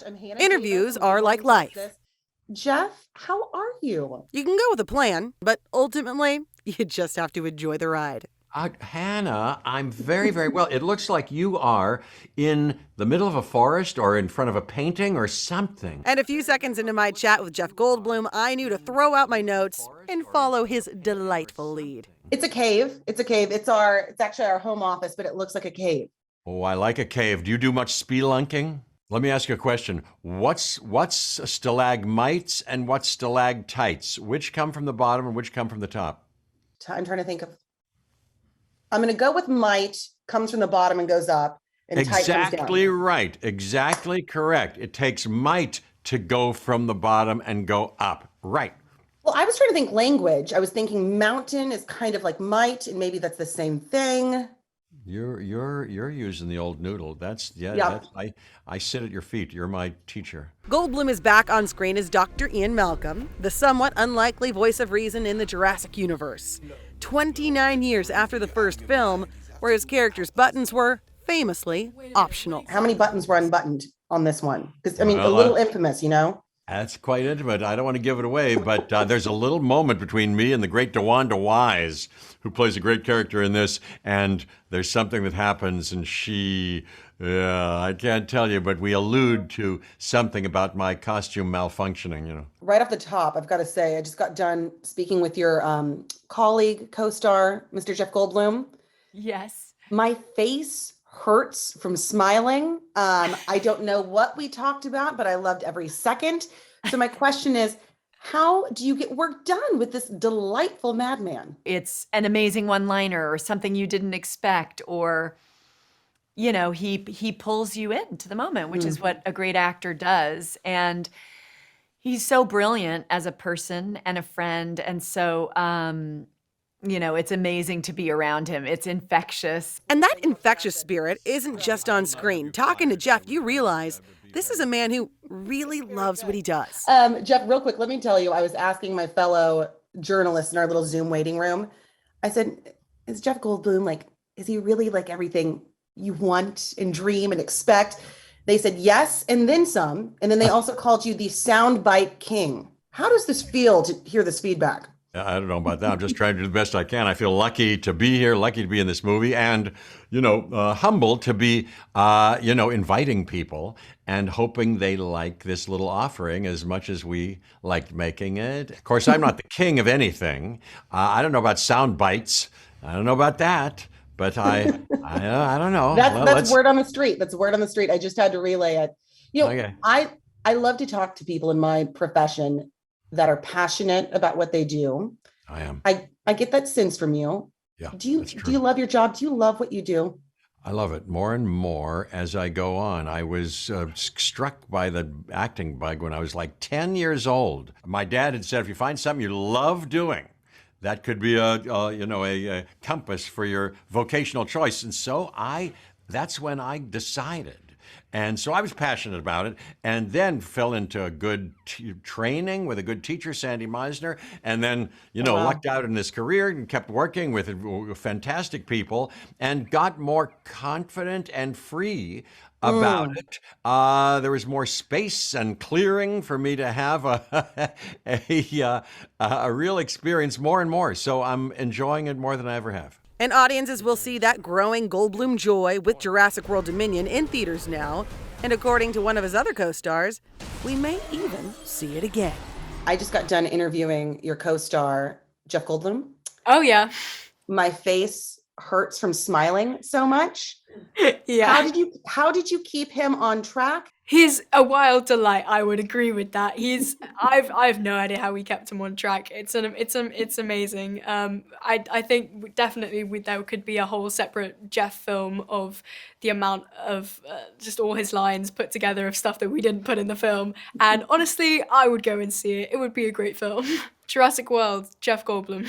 I'm Hannah Davis Interviews from are Able like in life. Texas. Jeff, how are you? You can go with a plan, but ultimately, you just have to enjoy the ride. Hannah, I'm very, very well. It looks like you are in the middle of a forest or in front of a painting or something. And a few seconds into my chat with Jeff Goldblum, I knew to throw out my notes and follow his delightful lead. It's a cave. It's a cave. It's actually our home office, but it looks like a cave. Oh, I like a cave. Do you do much spelunking? Let me ask you a question. What's stalagmites and what's stalactites? Which come from the bottom and which come from the top? I'm trying to think of. I'm going to go with mite, comes from the bottom and goes up, and tight comes down. Exactly right. Exactly correct. It takes might to go from the bottom and go up. Right. Well, I was trying to think language. I was thinking mountain is kind of like mite, and maybe that's the same thing. You're using the old noodle. That's Yep. I sit at your feet. You're my teacher. Goldblum is back on screen as Dr. Ian Malcolm, the somewhat unlikely voice of reason in the Jurassic universe. 29 years after the first film, where his character's buttons were famously optional. How many buttons were unbuttoned on this one? Because, I mean, Well, a little infamous, you know? That's quite intimate. I don't want to give it away, but there's a little moment between me and the great DeWanda Wise, who plays a great character in this, and there's something that happens, and I can't tell you, but we allude to something about my costume malfunctioning, you know. Right off the top, I've got to say, I just got done speaking with your colleague, co-star, Mr. Jeff Goldblum. Yes. My face hurts from smiling. I don't know what we talked about, but I loved every second. So my question is, how do you get work done with this delightful madman? It's an amazing one-liner or something you didn't expect, or, you know, he pulls you into the moment, which is what a great actor does. And he's so brilliant as a person and a friend. And so, you know, it's amazing to be around him. It's infectious. And that infectious spirit isn't just on screen. Talking to Jeff, you realize this is a man who really loves what he does. Jeff, real quick, let me tell you, I was asking my fellow journalists in our little Zoom waiting room. I said, is Jeff Goldblum is he really like everything you want and dream and expect? They said yes, and then some. And then they also called you the soundbite king. How does this feel to hear this feedback? I don't know about that. I'm just trying to do the best I can. I feel lucky to be here, lucky to be in this movie, and, humbled to be, inviting people and hoping they like this little offering as much as we liked making it. Of course, I'm not the king of anything. I don't know about sound bites. I don't know about that. But I don't know. That's word on the street. That's word on the street. I just had to relay it. Okay. I love to talk to people in my profession that are passionate about what they do. I am. I get that sense from you. Yeah. Do you love your job? Do you love what you do? I love it more and more as I go on. I was struck by the acting bug when I was like 10 years old. My dad had said, if you find something you love doing, that could be a compass for your vocational choice. And so that's when I decided. And so I was passionate about it, and then fell into a good training with a good teacher, Sandy Meisner, and then, lucked out in this career and kept working with fantastic people and got more confident and free about it. There was more space and clearing for me to have a real experience more and more. So I'm enjoying it more than I ever have. And audiences will see that growing Goldblum joy with Jurassic World Dominion in theaters now. And according to one of his other co-stars, we may even see it again. I just got done interviewing your co-star, Jeff Goldblum. Oh, yeah. My face hurts from smiling so much. Yeah. How did you keep him on track? He's a wild delight. I would agree with that. I've no idea how we kept him on track. It's amazing. I think definitely there could be a whole separate Jeff film of the amount of just all his lines put together of stuff that we didn't put in the film. And honestly, I would go and see it. It would be a great film. Jurassic World, Jeff Goldblum.